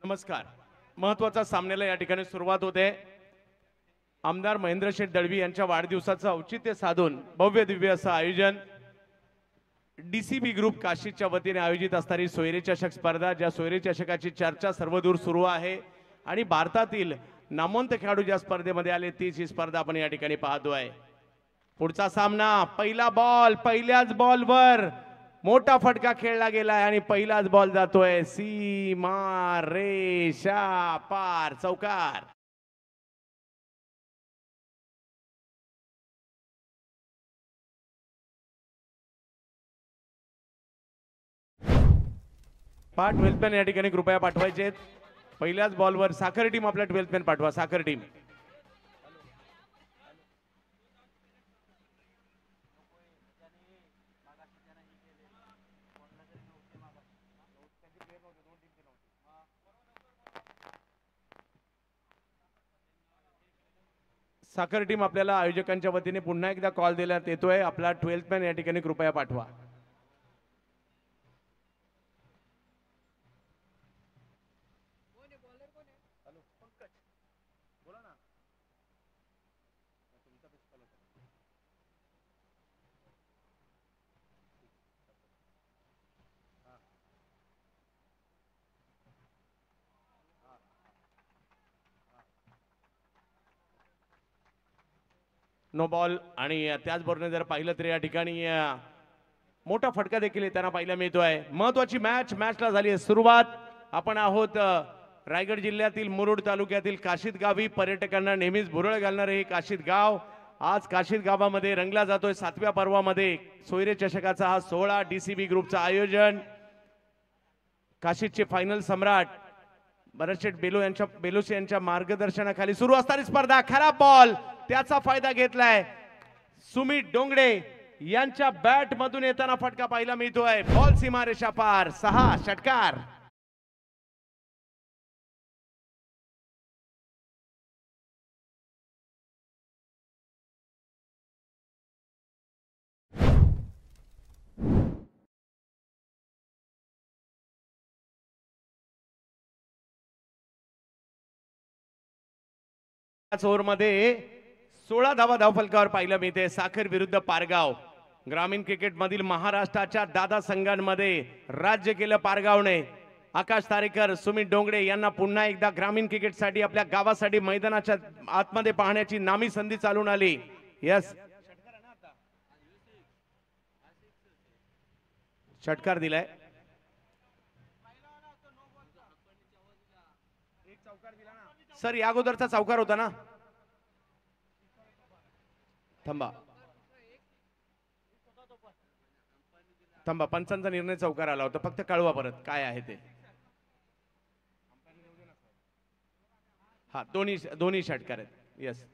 नमस्कार. महत्त्वाचा सामन्याला या ठिकाणी सुरुवात होते. आमदार महेंद्र शेठ दळवी यांच्या वाढदिवसाचं औचित्य साधून भव्य दिव्य असं आयोजन डीसीबी ग्रुप काशीच्या वतीने आयोजित असणारी सोयरे चषक स्पर्धा, ज्या सोयरे चषकाची चर्चा सर्वदूर सुरू आहे आणि भारतातील नामवंत खेळाडू ज्या स्पर्धेमध्ये आले तीच ही स्पर्धा आपण या ठिकाणी पाहतोय. पुढचा सामना, पहिला बॉल, पहिल्याच बॉलवर मोठा फटका खेळला गेलाय आणि पहिलाच बॉल जातोय सीमा रेषा पार, चौकार. पाठ 12th मॅन या ठिकाणी कृपया पाठवायचे. पहिल्याच बॉलवर साखर टीम आपल्या 12th मॅन पाठवा. साखर टीम साखर टीम आपल्याला आयोजकांच्या वतीने पुन्हा एकदा कॉल देण्यात येतोय. आपला 12th मॅन या ठिकाणी कृपया पाठवा. No ball. आणि त्याचबरोबर जर पाहिलं तर या ठिकाणी मोठा फटका देखील त्यांना पाहायला मिळतोय. महत्वाची मॅचला झाली आहे सुरुवात. आपण आहोत रायगड जिल्ह्यातील मुरुड तालुक्यातील काशीद गावी. पर्यटकांना नेहमीच भुरळ घालणारे हे काशीद गाव आज काशीद गावामध्ये रंगला जातोय. 7व्या पर्वामध्ये सोयरे चषकाचा हा 16 डीसीबी ग्रुपचं आयोजन. काशीदचे फायनल सम्राट भरतशेठ बेलोसे यांच्या मार्गदर्शनाखाली सुरू असणारी स्पर्धा. खराब बॉल, त्याचा फायदा घेतलाय सुमित डोंगडे यांच्या बॅट मधून येताना फटका पाहायला मिळतोय. बॉल सीमारेषा पार, 6 षटकार. ओव्हरमध्ये 16 धावा धावफलकावर पाहायला मिळते. साखर विरुद्ध पारगाव. ग्रामीण क्रिकेट मधील महाराष्ट्राच्या दादा संघांमध्ये राज्य केलं पारगावने. आकाश तारेकर, सुमित डोंगडे यांना पुन्हा एकदा ग्रामीण क्रिकेटसाठी आपल्या गावासाठी मैदानाच्या आतमध्ये पाहण्याची नामी संधी चालून आली. यस, षटकार दिलाय. सर या अगोदरचा चौकार होता ना. थांबा थांबा, पंचांचा निर्णय चौकार आला होता. फक्त कळवा परत काय आहे ते. हा, दोन्ही षटकार आहेत. Yes,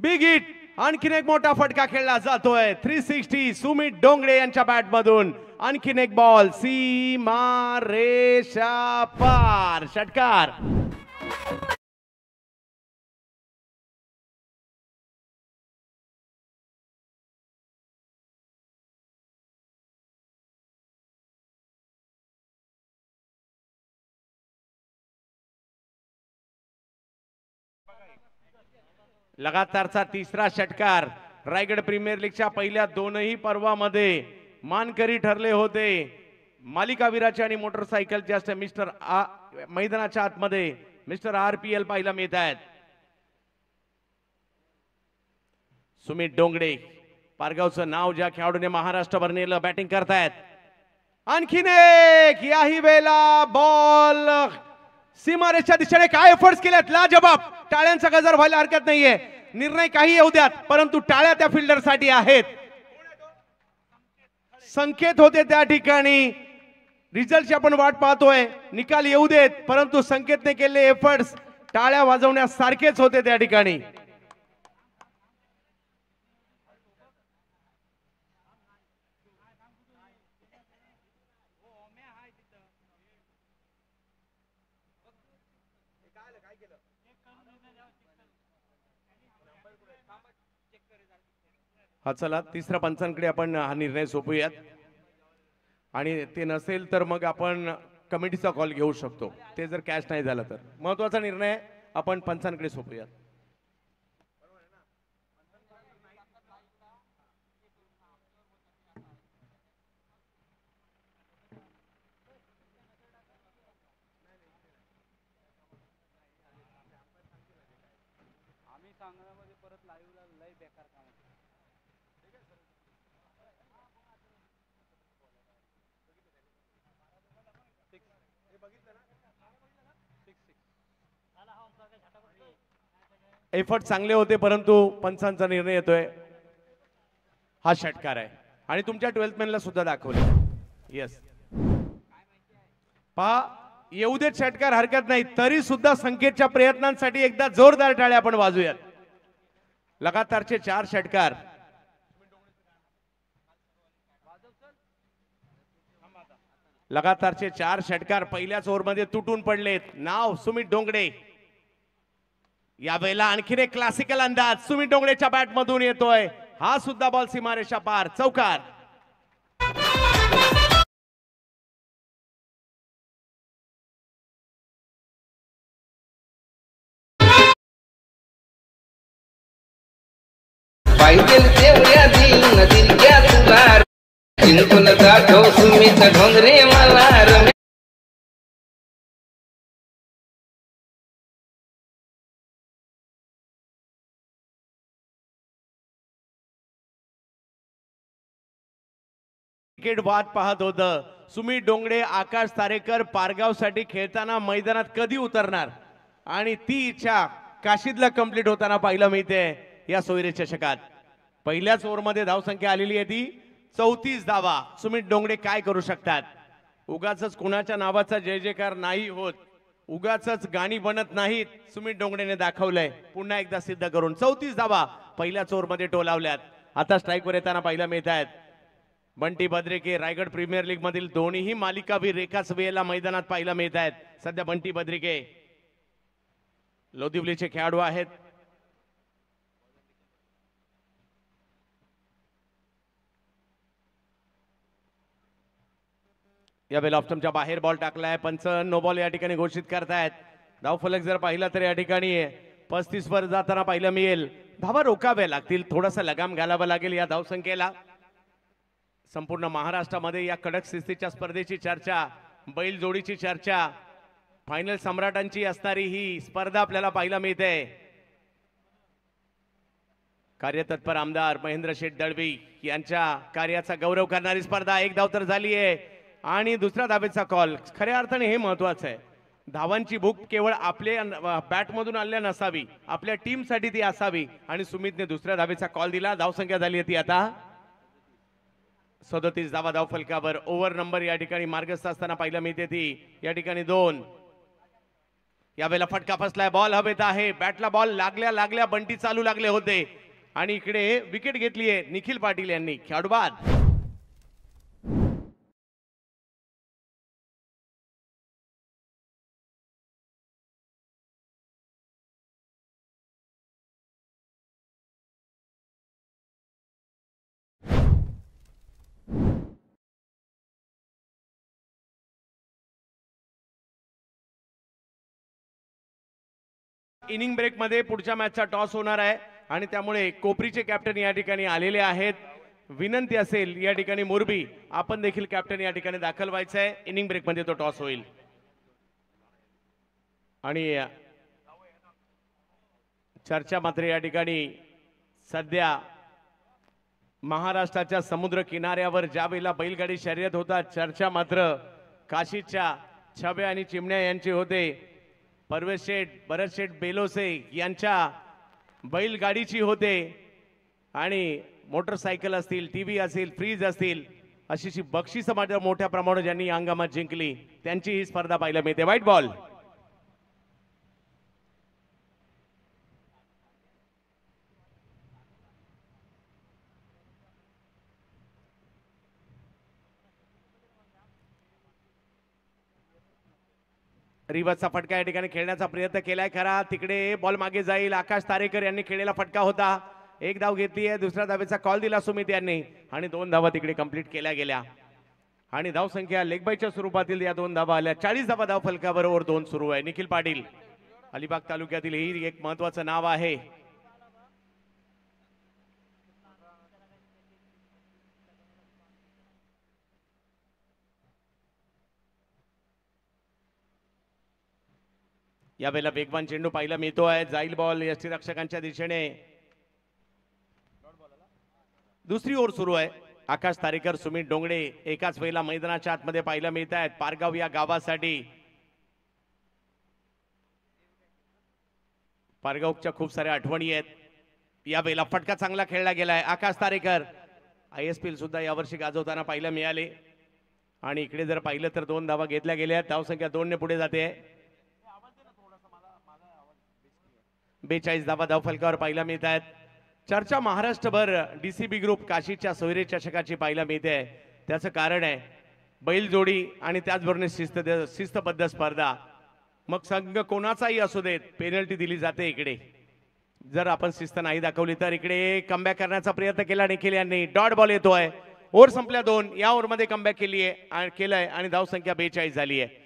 big hit. आणखीन एक मोठा फटका खेळला जातोय. 360 सुमित डोंगडे यांच्या बॅट मधून. आणखीन एक बॉल, सीमा रेषा पार, षटकार. लगातारचा तिसरा षटकार. रायगड प्रीमियर लीगच्या पहिल्या दोनही पर्वामध्ये मानकरी ठरले होते मालिकावीराचे आणि मोटरसायकलचे असते मिस्टर मैदानाच्या आतमध्ये मिस्टर RPL पाहायला मिळत आहेत. सुमित डोंगडे, पारगावचं नाव ज्या खेळाडूने महाराष्ट्रभर नेलं, बॅटिंग करतायत. आणखीन एक, याही वेळेला बॉल सीमारेषच्या दिशेने. काय एफर्ट्स केल्यात, लाजबाब. टाळ्यांचा गजर व्हायला हरकत नाहीये. निर्णय काही येऊ द्यात, परंतु टाळ्या त्या फिल्डरसाठी आहेत. संकेत होते त्या ठिकाणी. रिझल्टची आपण वाट पाहतोय. निकाल येऊ देत, परंतु संकेतने केलेले एफर्ट्स टाळ्या वाजवण्यासारखेच होते त्या ठिकाणी. हा चला तिसऱ्या पंचांकडे आपण हा निर्णय सोपूयात आणि ते नसेल तर मग आपण कमिटीचा कॉल घेऊ शकतो. ते जर कॅश नाही झालं तर महत्वाचा निर्णय आपण पंचांकडे सोपूयात. एफर्ट चांगले होते परंतु पंचांचा निर्णय येतोय हा षटकार आहे आणि तुमच्या 12th मॅनला सुद्धा दाखवले. येस पहा येऊ देत षटकार हरकत नाही तरी सुद्धा संकेतच्या प्रयत्नांसाठी एकदा जोरदार टाळ्या आपण वाजूयात. लगातारचे 4 षटकार. लगातारचे 4 षटकार पहिल्याच ओव्हरमध्ये तुटून पडलेत. नाव सुमित डोंगडे. यावेळेला आणखीन एक क्लासिकल अंदाज सुमित डोंगडेच्या बॅट मधून येतोय. हा सुद्धा बॉल सीमारेषा पार. चौकार. पाहिजे तेवढ्या दिन दिलक्या तुला चिंतून दाखव सुमित ढोंगरे मला रमे. क्रिकेट वाद पाहत होतं. सुमित डोंगडे आकाश तारेकर पारगाव साठी खेळताना मैदानात कधी उतरणार आणि ती इच्छा काशीदला कंप्लीट होताना पाहायला मिळते या सोयरे चषकात. पहिल्याच ओव्हरमध्ये धावसंख्या आलेली आहे ती 34 धावा. सुमित डोंगडे काय करू शकतात. उगाच कोणाच्या नावाचा जय जयकार नाही होत. उगाच गाणी बनत नाहीत. सुमित डोंगडेने दाखवलंय पुन्हा एकदा सिद्ध करून 34 धावा पहिल्याच ओव्हरमध्ये टोलावल्यात. आता स्ट्राईकवर येताना पाहायला मिळत आहेत बंटी बद्रिके. रायगड प्रीमियर लीग मधील दोन्हीही मालिकावीर एकाच वेळेला मैदानात पाहायला मिळत आहेत. सध्या बंटी बद्रिके लोदिवलीचे खेळाडू आहेत. यावेळेला ऑप्शनच्या बाहेर बॉल टाकलाय. पंच नो बॉल या ठिकाणी घोषित करतायत. धावफलक जर पाहिला तर या ठिकाणी 35 वर जाताना पाहायला मिळेल. धावा रोखाव्या लागतील. थोडासा लगाम घालावा लागेल या धावसंख्येला. संपूर्ण महाराष्ट्रामध्ये या कडक शिस्तीच्या स्पर्धेची चर्चा, बैल जोडीची चर्चा, फायनल सम्राटांची असणारी ही स्पर्धा आपल्याला पाहायला मिळते. कार्यतत्पर आमदार महेंद्र शेठ दळवी यांच्या कार्याचा गौरव करणारी स्पर्धा. एक धाव तर झाली आहे आणि दुसऱ्या धावेचा कॉल. खऱ्या अर्थाने हे महत्वाचं आहे. धावांची भूक केवळ आपल्या बॅटमधून आल्या नसावी, आपल्या टीमसाठी ती असावी आणि सुमितने दुसऱ्या धावेचा कॉल दिला. धावसंख्या झाली आहे ती आता 37 धावा धावफलकावर. ओव्हर नंबर या ठिकाणी मार्गस्थ असताना पाहायला मिळते ती या ठिकाणी 2. यावेळेला फटका फसलाय. बॉल हवेत आहे. बॅटला बॉल लागल्या लागल्या बंटी चालू लागले होते आणि इकडे विकेट घेतली आहे निखिल पाटील यांनी. खेळाडू बाद. इनिंग ब्रेक मध्ये पुढच्या मॅचचा टॉस होणार आहे आणि त्यामुळे कोपरीचे कॅप्टन या ठिकाणी आलेले आहेत. विनंती असेल या ठिकाणी मुरबी आपण देखील कॅप्टन या ठिकाणी दाखल व्हायचं आहे. इनिंग ब्रेक मध्ये तो टॉस होईल आणि चर्चा मात्र या ठिकाणी सध्या महाराष्ट्राच्या समुद्र किनाऱ्यावर ज्या वेळेला बैलगाडी शर्यत होतात चर्चा मात्र काशीच्या छब्या आणि चिमण्या यांची होते. परवेश शेठ भरत शेठ बेलोसे यांच्या बैलगाडीची होते आणि मोटरसायकल असतील, टीव्ही असेल, फ्रीज असतील अशी बक्षीस मोठ्या प्रमाणात ज्यांनी हंगामात जिंकली त्यांची ही स्पर्धा पाहायला मिळते. White ball. रिवर्सचा फटका या ठिकाणी खेळण्याचा प्रयत्न केलाय खरा. तिकडे बॉल मागे जाईल. आकाश तारेकर यांनी खेळलेला फटका होता. एक धाव घेतली आहे, दुसऱ्या धावेचा कॉल दिला सुमित यांनी आणि 2 धावा तिकडे कंप्लीट केल्या गेल्या आणि धाव संख्या लेगबाईच्या स्वरूपातील या 2 धावा आल्या. 40 धावा धाव फलकाबरोबर 2 सुरू आहे. निखिल पाटील अलिबाग तालुक्यातील ही एक महत्वाचं नाव आहे. यावेळेला वेगवान चेंडू पाहायला मिळतोय. जाईल बॉल यष्टीरक्षकांच्या दिशेने. दुसरी ओव्हर सुरू आहे. आकाश तारेकर, सुमित डोंगडे एकाच वेळेला मैदानाच्या आतमध्ये पाहायला मिळत आहेत. पारगाव या गावासाठी पारगावच्या खूप साऱ्या आठवणी आहेत. यावेळेला फटका चांगला खेळला गेलाय. आकाश तारेकर ISPL सुद्धा यावर्षी गाजवताना पाहायला मिळाले आणि इकडे जर पाहिलं तर 2 धावा घेतल्या गेल्या. धाव संख्या 2 ने पुढे जाते. 42 धावा धाव फलकावर पाहायला मिळत आहेत. चर्चा महाराष्ट्रभर DCB ग्रुप काशीच्या सोयरे चषकाची पाहायला मिळते. त्याचं कारण आहे बैलजोडी आणि त्याचबरोबर शिस्तबद्ध स्पर्धा. मग संघ कोणाचाही असू देत, पेनल्टी दिली जाते इकडे. जर आपण शिस्त नाही दाखवली तर इकडे कमबॅक करण्याचा प्रयत्न केला निखिल यांनी. डॉट बॉल येतोय. ओव्हर संपल्या 2. या ओव्हरमध्ये कमबॅक केलंय आणि धाव संख्या 42 झाली आहे.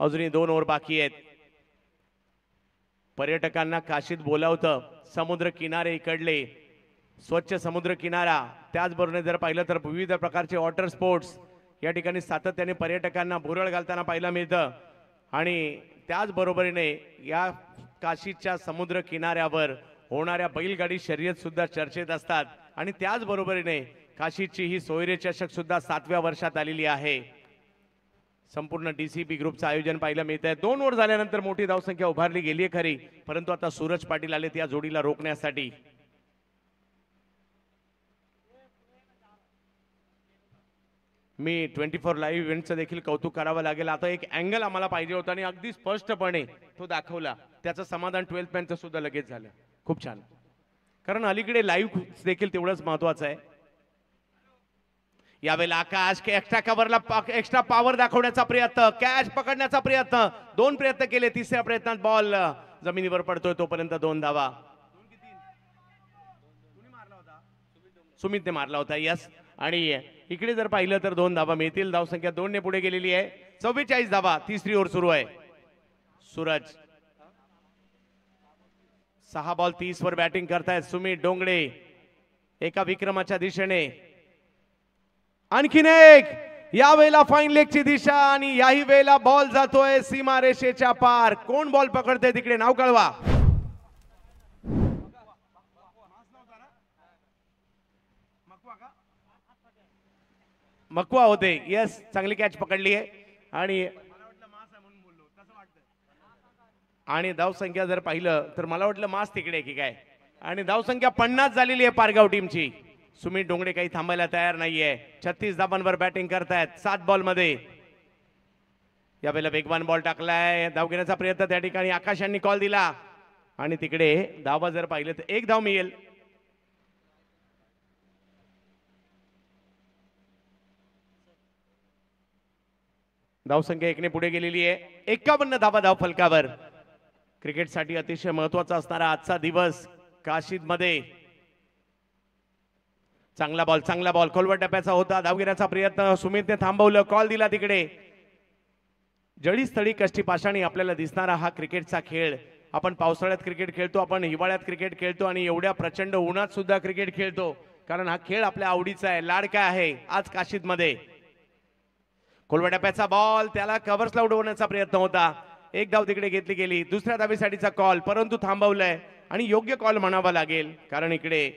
अजूनही 2 ओव्हर बाकी आहेत. पर्यटकांना काशीत बोलावतं. समुद्र किनारे इकडले स्वच्छ समुद्र किनारा, त्याचबरोबर जर पाहिलं तर विविध प्रकारचे वॉटर स्पोर्ट्स या ठिकाणी सातत्याने पर्यटकांना भुरळ घालताना पाहायला मिळतं आणि त्याचबरोबरीने या काशीच्या समुद्र किनाऱ्यावर होणाऱ्या बैलगाडी शर्यत सुद्धा चर्चेत असतात आणि त्याचबरोबरीने काशीची ही सोयरे चषक सुद्धा 7व्या वर्षात आलेली आहे. संपूर्ण DCB ग्रुपचं आयोजन पाहायला मिळत आहे. 2 ओव्हर झाल्यानंतर मोठी धावसंख्या उभारली गेली आहे खरी, परंतु आता सूरज पाटील आले त्या जोडीला रोखण्यासाठी. मी 24 लाईव्ह इव्हेंटचं देखील कौतुक करावं लागेल. आता एक अँगल आम्हाला पाहिजे होता आणि अगदी स्पष्टपणे तो दाखवला. त्याचं समाधान 12th मॅनचं सुद्धा लगेच झालं. खूप छान, कारण अलीकडे लाईव्ह देखील तेवढंच महत्वाचं आहे. यावेळेला आकाश एक्स्ट्रा कव्हरला एक्स्ट्रा पॉवर दाखवण्याचा प्रयत्न, कॅच पकडण्याचा प्रयत्न. 2 प्रयत्न केले. तिसऱ्या प्रयत्नात बॉल जमिनीवर पडतोय. तोपर्यंत 2 धावा. सुमितने मारला होता. यस, आणि इकडे जर पाहिलं तर 2 धावा मिळतील. धाव संख्या 2 ने पुढे गेलेली आहे. 44 धावा. तिसरी ओव्हर सुरू आहे. सूरज 6 बॉल 30 वर बॅटिंग करतायत सुमित डोंगडे एका विक्रमाच्या दिशेने. आणखीन एक, या वेळेला फाईन लेगची दिशा आणि याही वेळेला बॉल जातोय सीमारेषेच्या पार. कोण बॉल पकडते तिकडे नाव कळवा. मकवा होते. यस, चांगली कॅच पकडली आहे आणि धाव संख्या जर पाहिलं तर मला वाटलं मास तिकडे की काय, आणि धाव संख्या 50 झालेली आहे पारगाव टीमची. सुमित डोंगडे काही थांबायला तयार नाहीये. 36 धावांवर बॅटिंग करतायत 7 बॉल मध्ये. यावेळेला वेगवान बॉल टाकलाय. धाव घेण्याचा प्रयत्न त्या ठिकाणी आकाश यांनी कॉल दिला आणि तिकडे धावा जर पाहिलं तर 1 धाव मिळेल. धाव संख्या 1 ने पुढे गेलेली आहे. 51 धावा धाव फलकावर. क्रिकेटसाठी अतिशय महत्वाचा असणारा आजचा दिवस काशीद मध्ये. चांगला बॉल खोलवर टप्प्याचा होता. धाव घेण्याचा प्रयत्न सुमितने थांबवलं. कॉल दिला तिकडे. जळीस्थळी कष्टी पाषाणी आपल्याला दिसणारा हा क्रिकेटचा खेळ. आपण पावसाळ्यात क्रिकेट खेळतो, आपण हिवाळ्यात क्रिकेट खेळतो आणि एवढ्या प्रचंड उन्हात सुद्धा क्रिकेट खेळतो, कारण हा खेळ आपल्या आवडीचा आहे, लाडका आहे. आज काशीद मध्ये खोलवर टप्प्याचा बॉल, त्याला कव्हर्सला उडवण्याचा प्रयत्न होता. 1 धाव तिकडे घेतली गेली. दुसऱ्या धावेसाठीचा कॉल, परंतु थांबवलाय आणि योग्य कॉल म्हणावा लागेल, कारण इकडे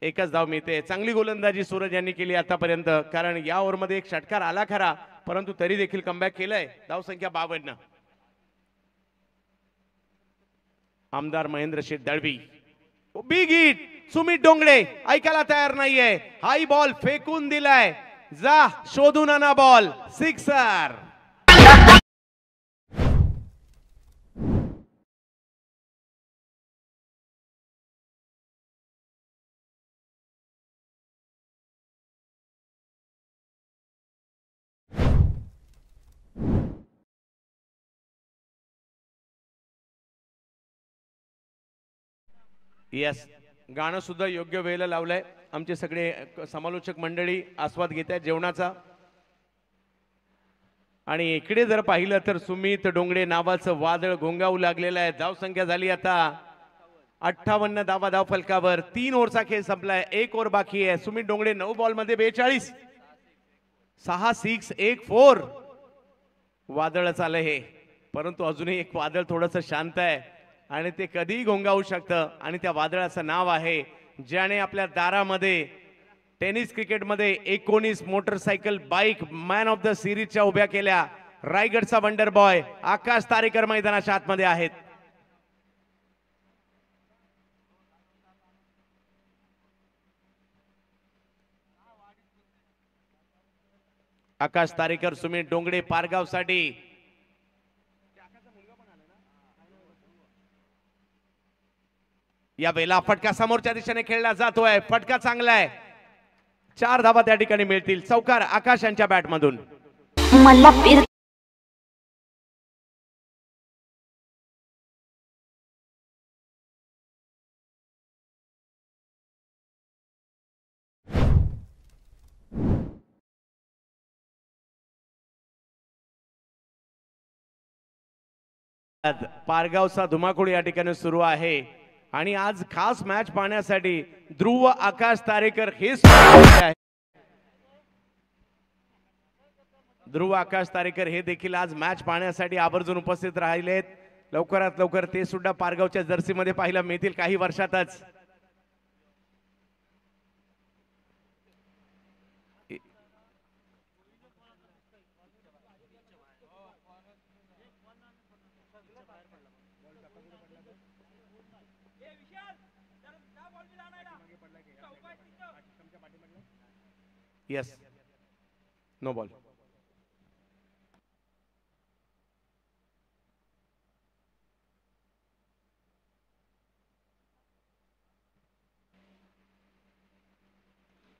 1च धाव मिळते. चांगली गोलंदाजी सूरज यांनी केली आतापर्यंत, कारण या ओव्हरमध्ये एक षटकार आला खरा, परंतु तरी देखील कमबॅक केलंय. धाव संख्या 52. आमदार महेंद्र शेठ दळवी. Big hit. सुमित डोंगडे ऐकायला तयार नाहीये. हाई बॉल फेकून दिलाय. जा शोधून आणा बॉल. सिक्सर. यस, गाणं सुद्धा योग्य वेळेला लावलंय. आमचे सगळे समालोचक मंडळी आस्वाद घेत आहेत जेवणाचा. आणि इकडे जर पाहिलं तर सुमित डोंगरे नावाचं वादळ घोंगावू लागलेलं आहे. धावसंख्या झाली आता 58 धावा धाव फलकावर. 3 ओव्हरचा खेळ संपलाय. 1 ओव्हर बाकी आहे. सुमित डोंगरे 9 बॉल मध्ये 42, 6 6 1 4. वादळच आलं हे, परंतु अजूनही एक वादळ थोडंसं शांत आहे आणि ते कधीही घोंगावू शकतं. आणि त्या वादळाचं नाव आहे ज्याने आपल्या दारामध्ये टेनिस क्रिकेटमध्ये 19 motorcycle bike man of the सिरीजच्या उभ्या केल्या. रायगडचा वंडर बॉय आकाश तारेकर मैदानाच्या आतमध्ये आहेत. आकाश तारेकर, सुमित डोंगरे पारगाव साठी. या वेळेला फटका समोरच्या दिशेने खेळला जातोय. फटका चांगला आहे. 4 धावा त्या ठिकाणी मिळतील. चौकार आकाश यांच्या बॅटमधून. मला पारगावचा धुमाकूळ या ठिकाणी सुरू आहे आणि आज खास मॅच पाहण्यासाठी ध्रुव आकाश तारेकर हे आहे. ध्रुव आकाश तारेकर हे देखील आज मॅच पाहण्यासाठी आवर्जून उपस्थित राहिलेत. लवकरात लवकर ते सुद्धा पारगावच्या जर्सीमध्ये पाहायला मिळतील काही वर्षातच. Yes, no ball.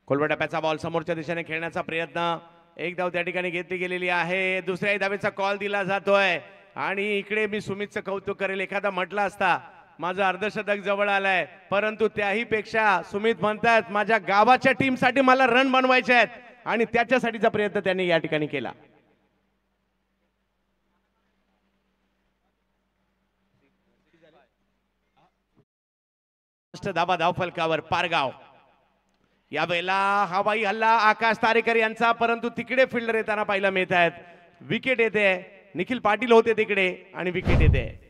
खोलवा टप्प्याचा बॉल समोरच्या दिशेने खेळण्याचा प्रयत्न. एक धाव त्या ठिकाणी घेतली गेलेली आहे. दुसऱ्या धावेचा कॉल दिला जातोय आणि इकडे मी सुमितचं कौतुक करेल. एखादा म्हटला असता माझं अर्धशतक जवळ आलंय, परंतु त्याही पेक्षा सुमित म्हणतात माझ्या गावाच्या टीमसाठी मला रन बनवायचे आहेत आणि त्याच्यासाठीचा प्रयत्न त्यांनी या ठिकाणी केला. धावा धाव फलकावर पारगाव. या वेळेला हवाई हल्ला आकाश तारेकर यांचा, परंतु तिकडे फिल्डर येताना पाहायला मिळत आहेत. विकेट येते. निखिल पाटील होते तिकडे आणि विकेट येते.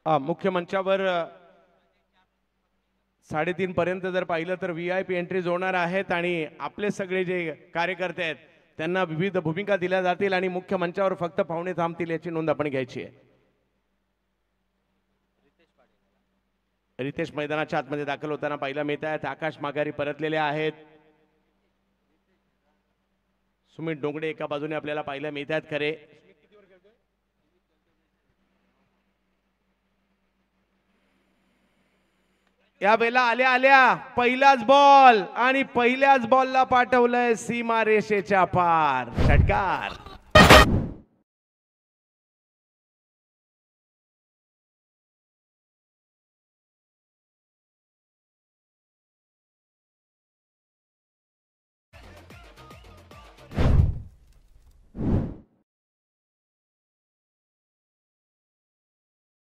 मुख्य मंचावर 3:30 पर्यंत जर पाहिलं तर VIP एंट्रीज होणार आहेत आणि आपले सगळे जे कार्यकर्ते आहेत त्यांना विविध भूमिका दिल्या जातील आणि मुख्य मंचावर फक्त पाहुणे थांबतील याची नोंद आपण घ्यायची आहे. रितेश मैदानाच्या आतमध्ये दाखल होताना पाहायला मिळत आहेत. आकाश माघारी परतलेले आहेत. सुमित डोंगरे एका बाजूने आपल्याला पाहायला मिळत आहेत. खरे या वेळेला आल्या आल्या पहिलाच बॉल आणि पहिल्याच बॉलला पाठवलंय सीमा रेषेच्या पार. षटकार.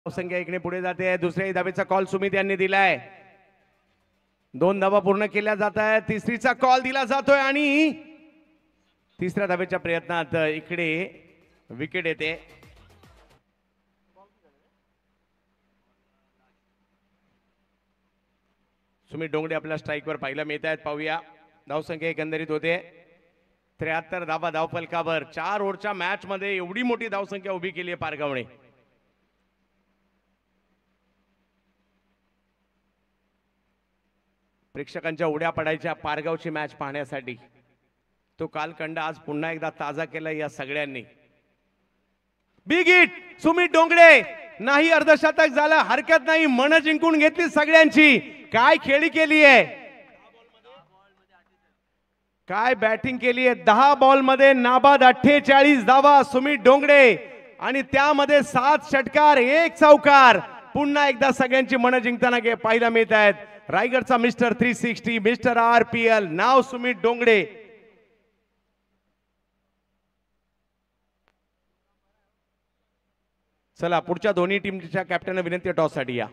संख्या इकडे पुढे जाते. दुसऱ्या धावेचा कॉल सुमित यांनी दिलाय. 2 धावा पूर्ण केल्या जात आहेत. तिसरीचा कॉल दिला जातोय आणि तिसऱ्या धावेच्या प्रयत्नात इकडे विकेट येते. सुमित डोंगरे आपल्या स्ट्राईकवर पाहायला मिळत आहेत. पाहूया धावसंख्या एकंदरीत होते 73 धावा धावफलकावर. 4 ओव्हरच्या मॅच मध्ये एवढी मोठी धावसंख्या उभी केली आहे पारगावने. प्रेक्षकांच्या उड्या पडायच्या पारगावची मॅच पाहण्यासाठी. तो कालखंड आज पुन्हा एकदा ताजा केला या सगळ्यांनी. बिग हिट सुमित डोंगरे, नाही अर्धशतक झालं हरकत नाही, मन जिंकून घेतली सगळ्यांची. काय खेळी केली आहे, काय बॅटिंग केली आहे. 10 बॉल मध्ये नाबाद 48 धावा सुमित डोंगरे आणि त्यामध्ये 7 षटकार 1 चौकार. पुन्हा एकदा सगळ्यांची मन जिंकताना पाहायला मिळत आहेत. रायगडचा मिस्टर 360 मिस्टर RPL नाव सुमित डोंगरे. चला पुढच्या दोन्ही टीमच्या कॅप्टनला विनंती टॉस साठी या.